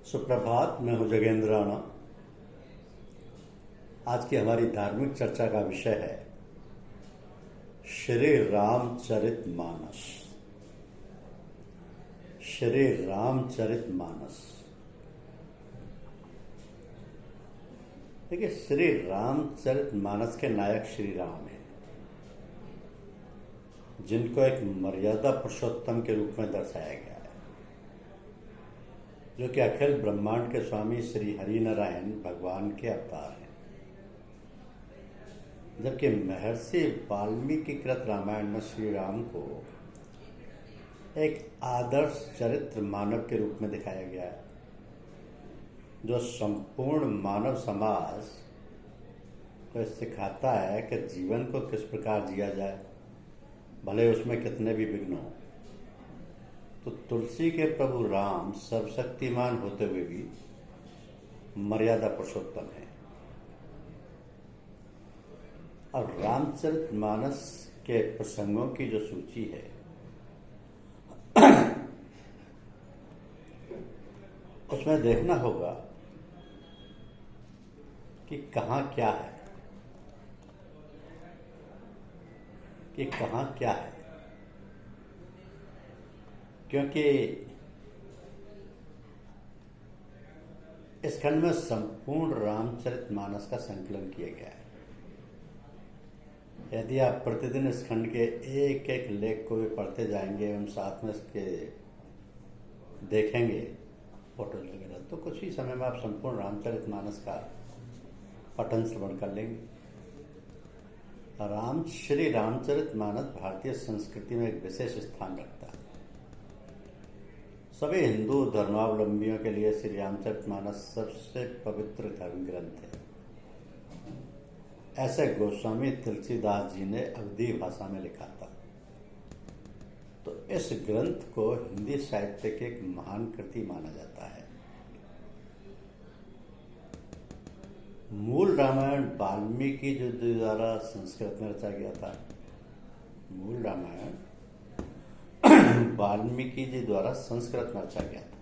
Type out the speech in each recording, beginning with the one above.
सुप्रभात। मैं हूं जगेंद्र राणा। आज की हमारी धार्मिक चर्चा का विषय है श्री रामचरितमानस। श्री रामचरितमानस। देखिए, श्री रामचरितमानस के नायक श्री राम हैं, जिनको एक मर्यादा पुरुषोत्तम के रूप में दर्शाया गया है, जो कि अखिल ब्रह्मांड के स्वामी श्री हरिनारायण भगवान के अवतार हैं। जबकि महर्षि वाल्मीकि कृत रामायण में श्री राम को एक आदर्श चरित्र मानव के रूप में दिखाया गया है, जो संपूर्ण मानव समाज को सिखाता है कि जीवन को किस प्रकार जिया जाए, भले उसमें कितने भी विघ्न हो। तो तुलसी के प्रभु राम सर्वशक्तिमान होते हुए भी मर्यादा पुरुषोत्तम है। और रामचरितमानस के प्रसंगों की जो सूची है उसमें देखना होगा कि कहाँ क्या है, क्योंकि इस खंड में संपूर्ण रामचरितमानस का संकलन किया गया है। यदि आप प्रतिदिन इस खंड के एक एक लेख को भी पढ़ते जाएंगे एवं साथ में इसके देखेंगे फोटो वगैरह, तो कुछ ही समय में आप संपूर्ण रामचरितमानस का पठन श्रवण कर लेंगे। श्री रामचरितमानस भारतीय संस्कृति में एक विशेष स्थान रखता है। सभी हिंदू धर्मावलंबियों के लिए श्री रामचरितमानस सबसे पवित्र धर्म ग्रंथ है। ऐसे गोस्वामी तुलसीदास जी ने अवधी भाषा में लिखा था। तो इस ग्रंथ को हिंदी साहित्य की एक महान कृति माना जाता है। मूल रामायण वाल्मीकि जी द्वारा संस्कृत में रचा गया था। मूल रामायण वाल्मीकि जी द्वारा संस्कृत में रचा गया था।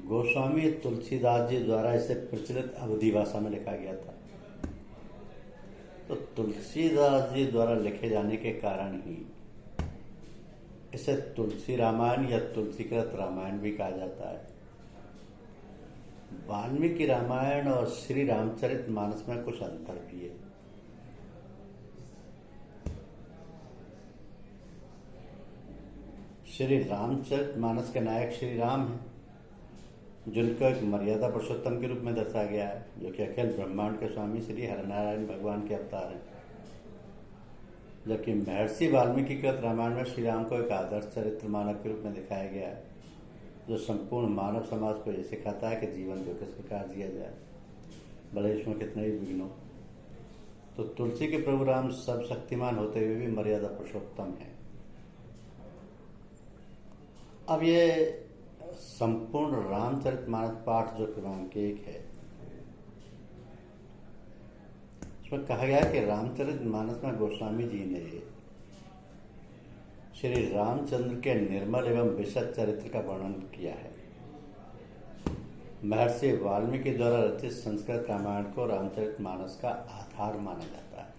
गोस्वामी तुलसीदास जी द्वारा इसे प्रचलित अवधी भाषा में लिखा गया था। तो तुलसीदास जी द्वारा लिखे जाने के कारण ही इसे तुलसी रामायण या तुलसीकृत रामायण भी कहा जाता है। वाल्मीकि रामायण और श्री रामचरितमानस में कुछ अंतर भी है। श्री रामचरितमानस के नायक श्री राम हैं, जिनको एक मर्यादा पुरुषोत्तम के रूप में दर्शाया गया है, जो कि अखिल ब्रह्मांड के स्वामी श्री हरिनारायण भगवान के अवतार हैं। जबकि महर्षि वाल्मीकि कृत रामायण में श्री राम को एक आदर्श चरित्र मानव के रूप में दिखाया गया है, जो संपूर्ण मानव समाज को यह सिखाता है कि जीवन को किस प्रकार जिया जाए, भले इसमें कितने भी विघ्न हो। तो तुलसी के प्रभु राम सब शक्तिमान होते हुए भी मर्यादा पुरुषोत्तम है। अब ये संपूर्ण रामचरितमानस पाठ जो क्रमांक 1 है, उसमें कहा गया है कि रामचरितमानस में गोस्वामी जी ने श्री रामचंद्र के निर्मल एवं विशद चरित्र का वर्णन किया है। महर्षि वाल्मीकि द्वारा रचित संस्कृत रामायण को रामचरितमानस का आधार माना जाता है।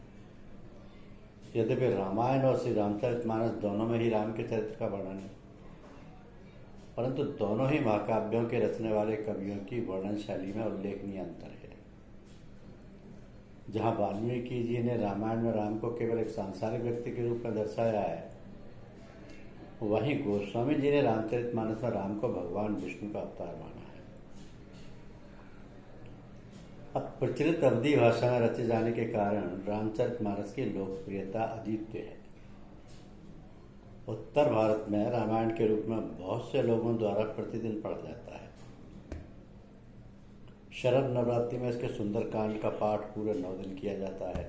यद्यपि रामायण और श्री रामचरितमानस दोनों में ही राम के चरित्र का वर्णन है, परंतु दोनों ही महाकाव्यों के रचने वाले कवियों की वर्णन शैली में उल्लेखनीय अंतर है। जहां वाल्मीकि जी ने रामायण में राम को केवल एक सांसारिक व्यक्ति के रूप में दर्शाया है, वहीं गोस्वामी जी ने रामचरितमानस में राम को भगवान विष्णु का अवतार माना है। अब प्रचलित अवधी भाषा में रचे जाने के कारण रामचरितमानस की लोकप्रियता अद्वितीय है। उत्तर भारत में रामायण के रूप में बहुत से लोगों द्वारा प्रतिदिन पढ़ा जाता है। शरद नवरात्रि में इसके सुंदरकांड का पाठ पूरे 9 दिन किया जाता है।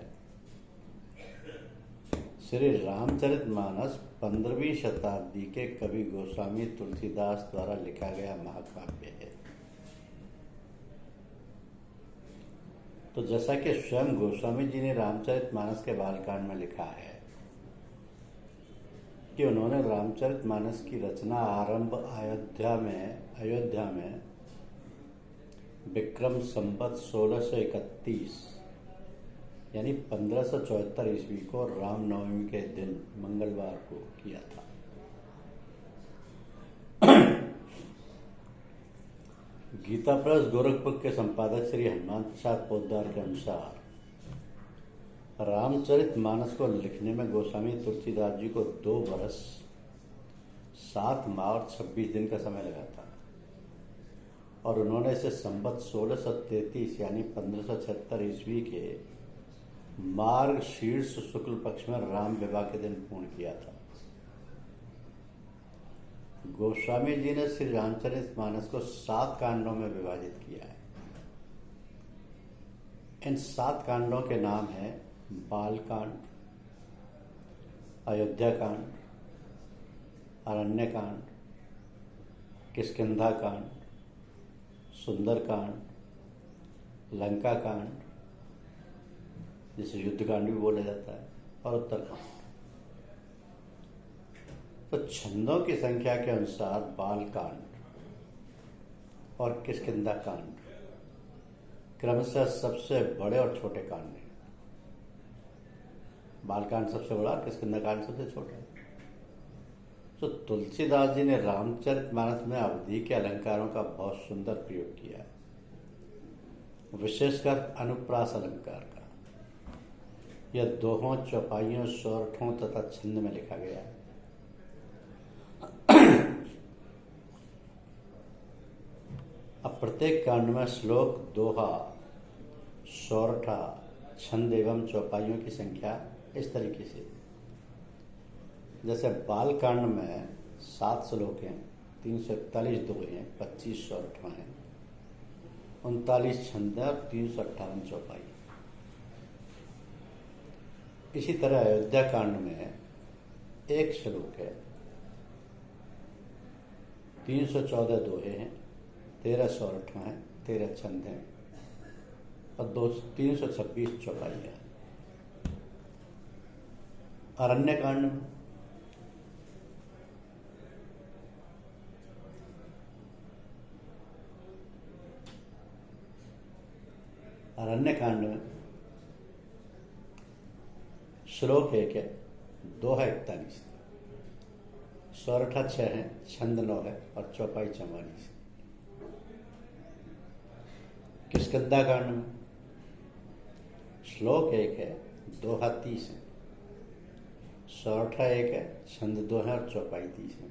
श्री रामचरितमानस 15वीं शताब्दी के कवि गोस्वामी तुलसीदास द्वारा लिखा गया महाकाव्य है। तो जैसा कि स्वयं गोस्वामी जी ने रामचरितमानस के बालकांड में लिखा है कि उन्होंने रामचरितमानस की रचना आरंभ अयोध्या में विक्रम संवत 1631 यानी 1574 ईस्वी को रामनवमी के दिन मंगलवार को किया था। गीता प्रेस गोरखपुर के संपादक श्री हनुमान प्रसाद पोद्दार के अनुसार रामचरितमानस को लिखने में गोस्वामी तुलसीदास जी को 2 वर्ष 7 माह और 26 दिन का समय लगा था और उन्होंने इसे संवत 1633 यानी 1576 ईस्वी के मार्ग शीर्ष शुक्ल पक्ष में राम विवाह के दिन पूर्ण किया था। गोस्वामी जी ने श्री रामचरितमानस को 7 कांडों में विभाजित किया है। इन 7 कांडों के नाम हैं बालकांड, अयोध्या कांड, अरण्य कांड, किष्किंधा कांड, सुंदर कांड, लंका कांड जिसे युद्ध कांड भी बोला जाता है, और उत्तरकांड। तो छंदों की संख्या के अनुसार बालकांड और किष्किंधा कांड क्रमशः सबसे बड़े और छोटे कांड हैं। बालकांड सबसे बड़ा, किष्किंधा कांड सबसे छोटा। तो तुलसीदास जी ने रामचरितमानस में अवधि के अलंकारों का बहुत सुंदर प्रयोग किया है, विशेषकर अनुप्रास अलंकार का। यह दोहों, चौपाइयों, सोरठों तथा छंद में लिखा गया है। अब प्रत्येक कांड में श्लोक, दोहा, सोरठा, छंद एवं चौपाइयों की संख्या इस तरीके से, जैसे बाल कांड में 7 श्लोक हैं, 341 दोहे हैं, 25 सोरठा हैं, 39 छंद और 358 चौपाई। इसी तरह अयोध्या कांड में 1 श्लोक है, 314 दोहे हैं, 13 सोरठा हैं, 13 छंद हैं और 326 चौपाई है। अरण्य कांड में श्लोक 1 है, दोहा 41, सोरठा 6 है, छंद 9 है और चौपाई 44। किष्किंधा कांड में श्लोक 1 है, दोहा 30 है, सोरठा 1 है, छंद 2 है और चौपाई 30 है।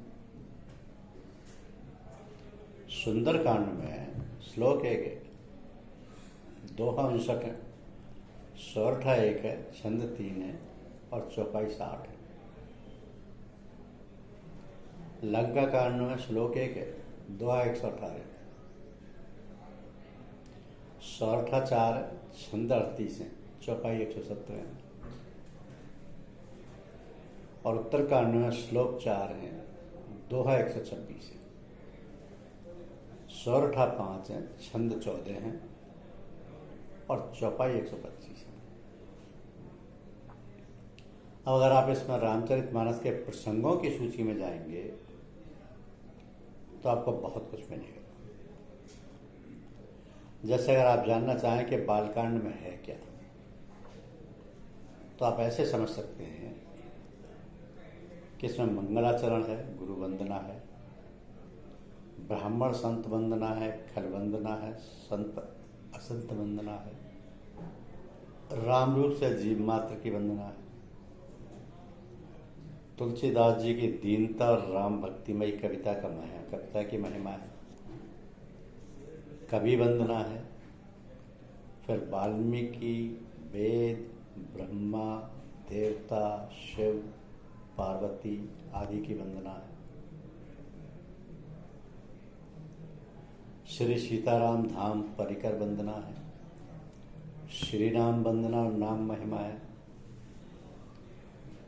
सुंदर कांड में श्लोक 1 है, दोहा 59 है, सोरठा 1 है, छंद 3 है और चौपाई 60 है। लंका कांड में श्लोक 1 है, दोहा 118 है, सोरठा 4 है, छंद 38 है, चौपाई 117 है। और उत्तरकांड में श्लोक 4 है, दोहा 126 है, सोरठा 5 है, छंद 14 है और चौपाई 125 है। अब अगर आप इसमें रामचरितमानस के प्रसंगों की सूची में जाएंगे तो आपको बहुत कुछ मिलेगा। जैसे अगर आप जानना चाहें कि बालकांड में है क्या, तो आप ऐसे समझ सकते हैं कि इसमें मंगलाचरण है, गुरु वंदना है, ब्राह्मण संत वंदना है, खल वंदना है, संत असंत वंदना है, राम रूप से जीव मात्र की वंदना है, तुलसीदास जी की दीनता और राम भक्तिमयी कविता की महिमा है, कवि वंदना है, फिर वाल्मीकि, वेद, ब्रह्मा, देवता, शिव, पार्वती आदि की वंदना है, श्री सीताराम धाम परिकर वंदना है, श्री राम वंदना और नाम महिमा है,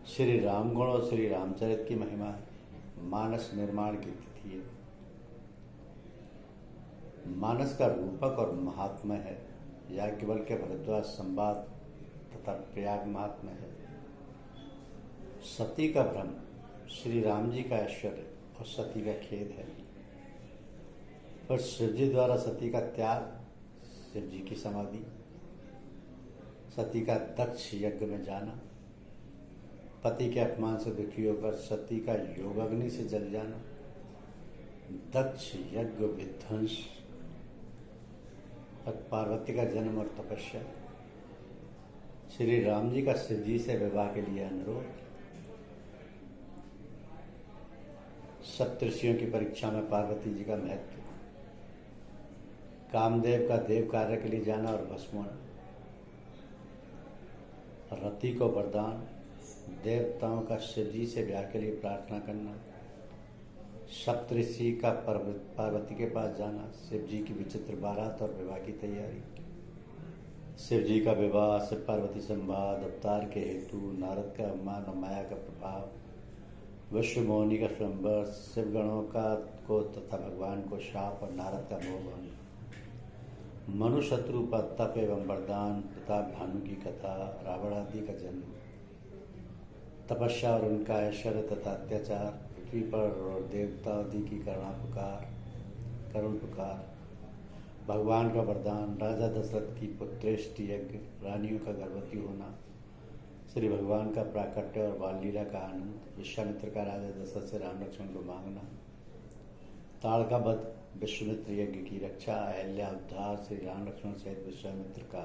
श्री राम गुण और श्री रामचरित की महिमा है, मानस निर्माण की तिथि है, मानस का रूपक और महात्म्य है, याज्ञवल्क्य भरद्वाज संवाद तथा प्रयाग महात्म्य है, सती का भ्रम श्री राम जी का ऐश्वर्य और सती का खेद है। पर शिव जी द्वारा सती का त्याग, शिव जी की समाधि, सती का दक्ष यज्ञ में जाना, पति के अपमान से दुखी होकर सती का योगाग्नि से जल जाना, दक्ष यज्ञ विध्वंस और पार्वती का जन्म और तपस्या, श्री राम जी का शिव जी से विवाह के लिए अनुरोध, सप्तऋषियों की परीक्षा में पार्वती जी का महत्व, कामदेव का देव कार्य के लिए जाना और भस्म होना, रति को वरदान, देवताओं का शिव जी से ब्याह के लिए प्रार्थना करना, सप्तऋषि का पार्वती के पास जाना, शिव जी की विचित्र बारात और विवाह की तैयारी, शिव जी का विवाह, शिव पार्वती संवाद, अवतार के हेतु, नारद का अवमान और माया का प्रभाव, विश्व मोहिनी का स्वयंवर, शिव गणों का को तथा भगवान को शाप और नारद का मोहभंग, मनु शत्रु पर तप एवं वरदान, प्रताप भानु की कथा, रावण आदि का जन्म, तपस्या और उनका ऐश्वर्य तथा अत्याचार, पृथ्वी पर और देवता आदि की करुण पुकार, भगवान का वरदान, राजा दशरथ की पुत्रेष्टि यज्ञ, रानियों का गर्भवती होना, श्री भगवान का प्राकट्य और बाल लीला का आनंद, विश्वामित्र का राजा दशरथ से राम लक्ष्मण को मांगना, ताड़का वध, विश्वामित्र यज्ञ की रक्षा, अहल्या उद्धार, श्री राम लक्ष्मण सहित विश्वामित्र का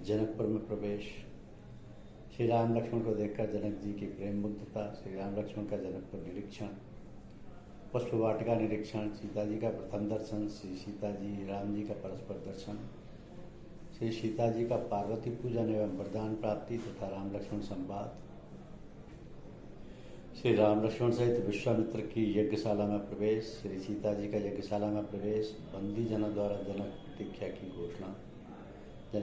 जनकपुर में प्रवेश, श्री राम लक्ष्मण को देखकर जनक जी की प्रेम मुग्धता, श्री राम लक्ष्मण का जनकपुर निरीक्षण, पुष्प वाटिका निरीक्षण, सीता जी का प्रथम दर्शन, श्री सीता जी राम जी का परस्पर दर्शन, श्री सीता जी का पार्वती पूजन एवं वरदान प्राप्ति तथा राम लक्ष्मण संवाद, श्री राम लक्ष्मण सहित विश्वामित्र की यज्ञशाला में प्रवेश, श्री सीता जी का यज्ञशाला में प्रवेश, बंदी जनों द्वारा जनक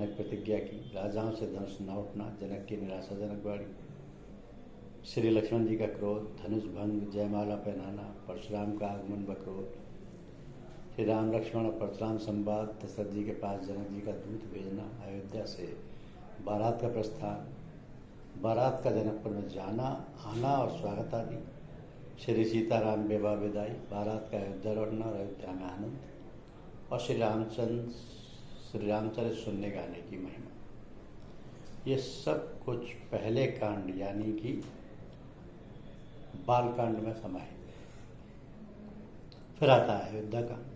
प्रतिज्ञा की, राजाओं से धनुष न उठना, जनक की निराशाजनक वाणी, श्री लक्ष्मण जी का क्रोध, धनुष भंग, जयमाला पहनाना, परशुराम का आगमन व क्रोध, श्री राम लक्ष्मण और परशुराम संवाद, दशरथ जी के पास जनक जी का दूत भेजना, अयोध्या से बारात का प्रस्थान, बारात का जनकपुर में जाना आना और स्वागत आदि, श्री सीताराम विवाह विदाई, बारात का अयोध्या लौटना और अयोध्या में आनंद, और श्री रामचरित सुनने गाने की महिमा। ये सब कुछ पहले कांड यानी कि बाल कांड में समाहित है। फिर आता है अयोध्या कांड।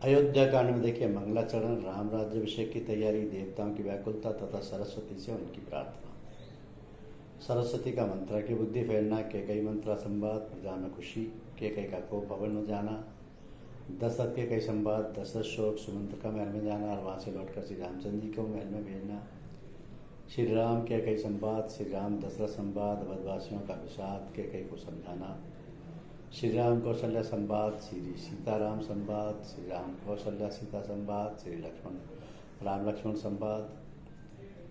अयोध्या कांड में देखिए मंगलाचरण, राम राज्याभिषेक की तैयारी, देवताओं की व्याकुलता तथा सरस्वती से उनकी प्रार्थना, सरस्वती का मंत्र की बुद्धि फैलना, कैकई मंत्रा संवाद, प्रजा में खुशी, कैकई का कोप भवन में जाना, दशरथ के कई संवाद, दशरथ शोक, सुमंत्र का महल में जाना और वहाँ से लौटकर श्री रामचंद्र जी को महल में भेजना, श्री राम के कई संवाद, श्री राम दशरथ संवाद, अवधवासियों का विषाद, कैकई को समझाना, श्री राम कौशल्या संवाद, श्री सीताराम संवाद, श्री राम कौशल्या सीता संवाद, श्री लक्ष्मण राम लक्ष्मण संवाद,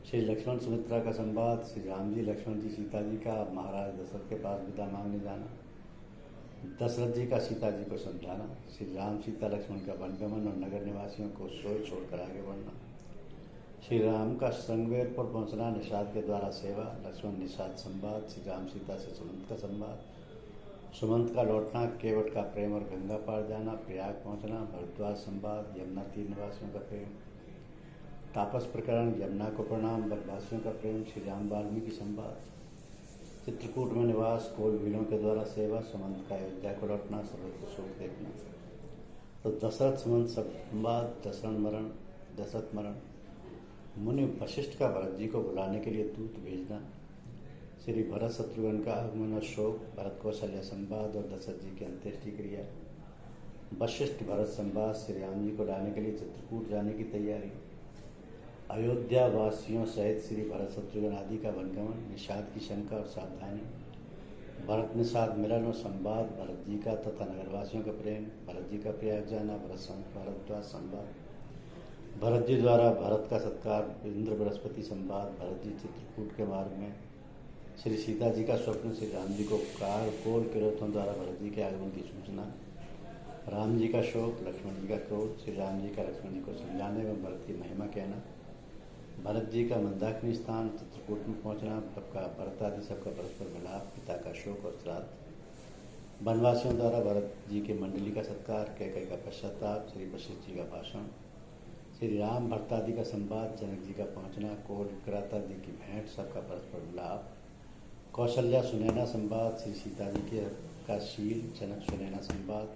श्री लक्ष्मण सुमित्रा का संवाद, श्री राम जी लक्ष्मण जी सीता जी का महाराज दशरथ के पास विदा मांगने जाना, दशरथ जी का सीता जी को समझाना, श्री राम सीता लक्ष्मण का वनगमन और नगर निवासियों को सोच छोड़कर आगे बढ़ना, श्री राम का श्रृंगवेरपुर पहुंचना, निषाद के द्वारा सेवा, लक्ष्मण निषाद संवाद, श्री राम सीता से सुमंत का संवाद, सुमंत का लौटना, केवट का प्रेम और गंगा पार जाना, प्रयाग पहुंचना, भरद्वाज संवाद, यमुना तीर निवासियों का प्रेम, तापस प्रकरण, यमुना को प्रणाम, वनवासियों का प्रेम, श्री राम वाल्मीकि संवाद, चित्रकूट में निवास, कोल वीरों के द्वारा सेवा, सुमंत का अयोध्या को लौटना, सर्वत्र को शोक देखना। तो दशरथ सुमंत संवाद, दशरथ मरण, मुनि वशिष्ठ का भरत जी को बुलाने के लिए दूत भेजना, श्री भरत शत्रुघ्न का आगमन और शोक, भरत कौशल्या संवाद और दशरथ जी की अंत्येष्टि क्रिया, वशिष्ठ भरत संवाद, श्री राम जी को लाने के लिए चित्रकूट जाने की तैयारी, अयोध्या वासियों सहित श्री भरत शत्रुघ्न आदि का वनगमन, निषाद की शंका और सावधानी, भरत निषाद मिलन और संवाद, भरत जी का तथा नगरवासियों का प्रेम, भरत जी का प्रयाग जाना, भरद्वाज संवाद, भरत जी द्वारा भरत का सत्कार, इंद्र बृहस्पति संवाद, भरत जी चित्रकूट के मार्ग में, श्री सीता जी का स्वप्न, श्री राम जी को कोल किरोतों द्वारा भरत जी के आगमन की सूचना, राम जी का शोक, लक्ष्मण जी का क्रोध, श्री राम जी का लक्ष्मण जी को समझाने एवं भरत की महिमा कहना, भरत जी का मंदाकिनी स्थान चित्रकूट में पहुंचना, सबका भरत आदि सबका परस्पर मिलाप, पिता का शोक और श्राद्ध, वनवासियों द्वारा भरत जी के मंडली का सत्कार, कैकेयी का पश्चाताप, श्री वशिष्ठ जी का भाषण, श्री राम भरत आदि का संवाद, जनक जी का पहुंचना, कोल विक्राता जी की भेंट, सबका परस्पर मिलाप, कौशल्या सुनैना संवाद, श्री सीता जी के का शील, जनक सुनैना संवाद,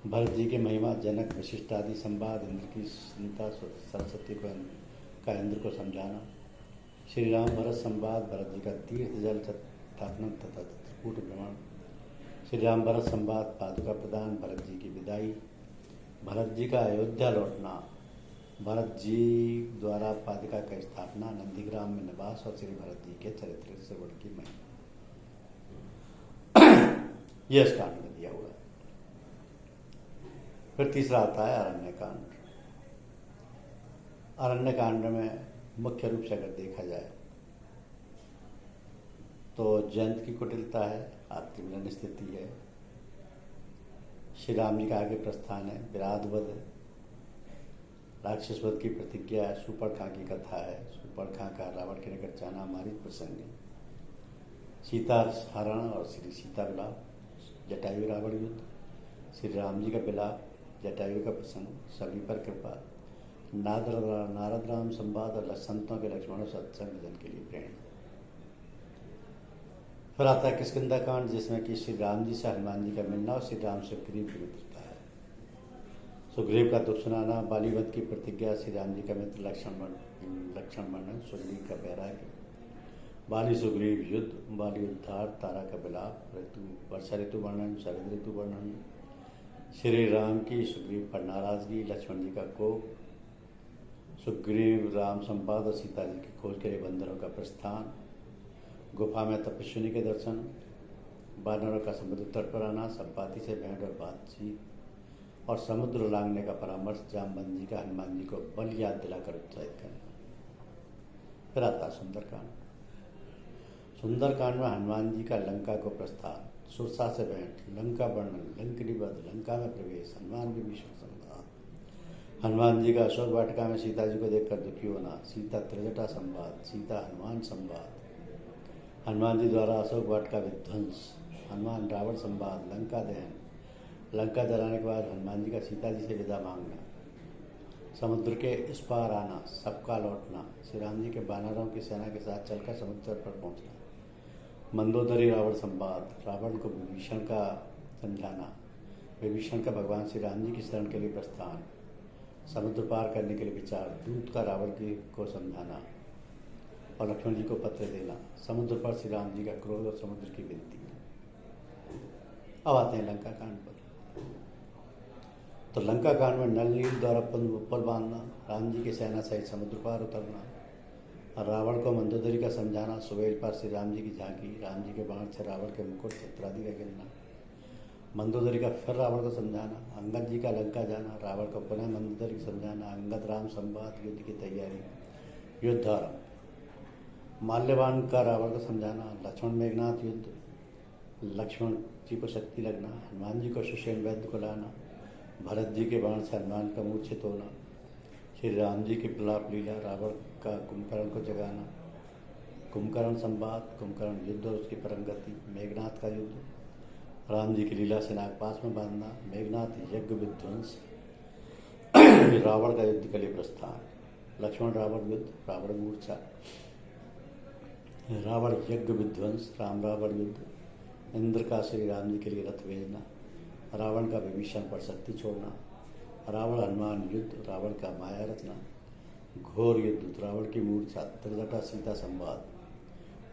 भरत जी के महिमा, जनक वशिष्ठ आदि संवाद, इंद्र की चिंता, सरस्वती का इंद्र को समझाना, श्री राम भरत संवाद, भरत जी का तीर्थ जल स्थापना तथा चित्रकूट भ्रमण, श्री राम भरत संवाद, पादुका प्रदान, भरत जी की विदाई, भरत जी का अयोध्या लौटना, भरत जी द्वारा पादुका का स्थापना, नंदीग्राम में निवास और श्री भरत जी के चरित्र से वर्णन की महिमा। यह इस कांड में दिया हुआ है। फिर तीसरा आता है अरण्यकांड। अरण्यकांड में मुख्य रूप से अगर देखा जाए तो जयंत की कुटिलता है, आत्ममिलन स्थिति है, श्री राम जी का आगे प्रस्थान है, विराट वध है, राक्षस वध की प्रतिज्ञा है, सुपर्णखा की कथा है, सुपर्णखा का रावण के निकट जाना, मारीच प्रसंग है, सीता हरण और श्री सीता विलाप, जटायु रावण युद्ध, श्री राम जी का विलाप, जटायु का प्रसंग, सभी पर कृपा, नारद राम संवाद और संतों के लक्ष्मणों सत्संग जन के लिए प्रेरणा। फिर आता है किष्किंधा कांड, जिसमें कि श्री राम जी से हनुमान जी का मिलना और श्री राम से सुग्रीव की मित्रता है, सुग्रीव का दुख सुनाना, बालीवध की प्रतिज्ञा, श्री राम जी का मित्र लक्ष्मण वर्णन, सुग्रीव का वैराग्य, बाली सुग्रीव युद्ध, बाली उद्धार, तारा का विलाप, वर्षा ऋतु वर्णन, शरद ऋतु वर्णन, श्री राम की सुग्रीव पर नाराजगी, लक्ष्मण जी का कोप, सुग्रीव राम संवाद और सीता जी की खोज के लिए बंदरों का प्रस्थान, गुफा में तपस्विनी के दर्शन, वानरों का समुद्र तट पर आना, संपाति से भेंट और बातचीत और समुद्र लांघने का परामर्श, जामवंत जी का हनुमान जी को बल याद दिलाकर उत्साहित करना। फिर आता सुंदरकांड। सुंदरकांड में हनुमान जी का लंका को प्रस्थान, सुरसा से भेंट, लंका वर्णन, लंकनी वध, लंका में प्रवेश, हनुमान विभीषण संवाद, हनुमान जी का अशोक वाटिका में सीता जी को देखकर दुखी होना, सीता त्रिजटा संवाद, सीता हनुमान संवाद, हनुमान जी द्वारा अशोक वाटिका विध्वंस, हनुमान रावण संवाद, लंका दहन, लंका जलाने के बाद हनुमान जी का सीता जी से विदा मांगना, समुद्र के इस पार आना, सबका लौटना, श्री राम जी के वानरों की सेना के साथ चलकर समुद्र पर पहुंचना, मंदोदरी रावण संवाद, रावण को विभीषण का समझाना, विभीषण का भगवान श्री राम जी की शरण के लिए प्रस्थान, समुद्र पार करने के लिए विचार, दूत का रावण को समझाना और लक्ष्मण जी को पत्र देना, समुद्र पर श्री राम जी का क्रोध और समुद्र की विनती। अब आते हैं लंका कांड पर। तो लंका कांड में नल नील द्वारा पुल बांधना, राम जी की सेना सहित समुद्र पार उतरना, रावण को मंदोदरी का समझाना, सुबेल पर श्री राम जी की झांकी, राम जी के बाण से रावण के मुकुट छत्रादि का गिरना, मंदोदरी का फिर रावण को समझाना, अंगद जी का लंका जाना, रावण को पुनः मंदोदरी को समझाना, अंगद राम संवाद, युद्ध की तैयारी, युद्ध आरंभ, माल्यवान का रावण को समझाना, लक्ष्मण मेघनाथ युद्ध, लक्ष्मण जी को शक्ति लगना, हनुमान जी को सुषेण वैद्य को लाना, भरत जी के बाण से हनुमान का मूर्छित होना, श्री राम जी की प्रलाप लीला, रावण का कुंभकर्ण को जगाना, कुंभकर्ण संवाद, कुंभकर्ण युद्ध और उसकी परंगति, मेघनाथ का युद्ध, राम जी की लीला से नागपाश में बांधना, मेघनाथ यज्ञ विध्वंस, रावण का युद्ध के लिए प्रस्थान, लक्ष्मण रावण युद्ध, रावण मूर्छा, रावण यज्ञ विध्वंस, राम रावण युद्ध, इंद्र का श्री राम जी के लिए रथ भेजना, रावण का विभीषण पर शक्ति छोड़ना, रावण हनुमान युद्ध, रावण का माया रचना, घोर युद्ध, रावण की मूर्छा, त्रिजटा सीता संवाद,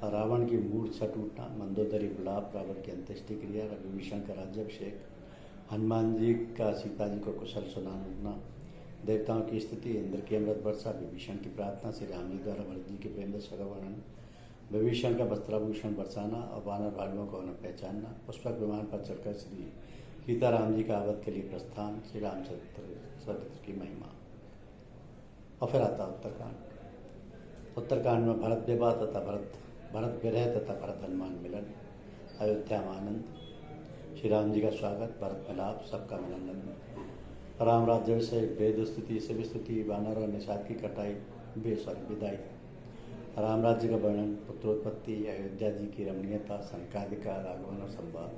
रावण की मूर्छा टूटना, मंदोदरी विलाप, रावण की अंत्येष्टि क्रिया, विभीषण का राज्याभिषेक, हनुमान जी का सीता जी को कुशल सुनाना, देवताओं की स्थिति, इंद्र की अमृत वर्षा, विभीषण की प्रार्थना, श्री राम जी द्वारा भरत जी के प्रेम दशा का वर्णन, विभीषण का वस्त्राभूषण बरसाना और वानर भालुओं को उन्हें पहचानना, पुष्पक विमान पर चढ़कर श्री सीताराम जी का अवध के लिए प्रस्थान, श्री रामचरित्र की महिमा। और फिर आता उत्तरकांड। उत्तरकांड में भरत विवाह तथा भरत विरह तथा भरत हनुमान मिलन, अयोध्या में आनंद, श्री राम जी का स्वागत, भरत मिलाप, सबका मिलन, राम राज्य से वेद स्तुति, शिव स्तुति, वानर और निषाद की कटाई, विदाई, राम राज्य का वर्णन, पुत्रोत्पत्ति, अयोध्या जी की रमणीयता, संकादिका, आगमन और संवाद,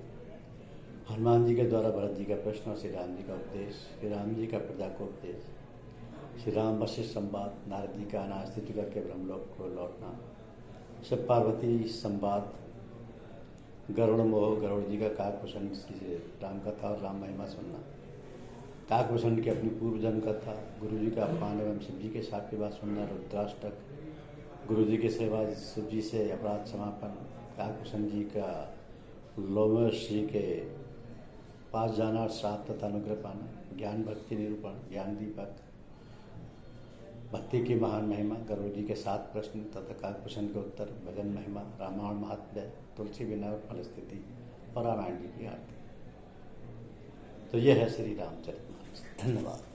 हनुमान जी के द्वारा भरत जी का प्रश्न और श्री राम जी का उपदेश, श्री राम जी का प्रजा को उपदेश, श्री राम वशिष्ठ संवाद, नारद जी का अनास्तित्व करके ब्रह्मलोक को लौटना, शिव पार्वती संवाद, गरुड़ मोह, गरुड़ जी का काकभूषण की राम कथा और राम महिमा सुनना, काकभूषण की अपनी पूर्व जन्म कथा, गुरु जी का अपमान एवं शिव जी के शाप की बात सुनना, रुद्राष्टक, गुरु जी की सेवा, शिव जी से अपराध समापन, काकभूषण जी का लोमश्री के पास जाना और श्राद्ध तथा अनुग्रह पाना, ज्ञान भक्ति निरूपण, ज्ञान दीपक, भक्ति की महान महिमा, गरुड़ जी के 7 प्रश्न तथा काकभूषण के उत्तर, भजन महिमा, रामायण महात्म्य, तुलसी विनय और फलस्थिति और रामायण जी की आरती। तो यह है श्री रामचरितमानस। धन्यवाद।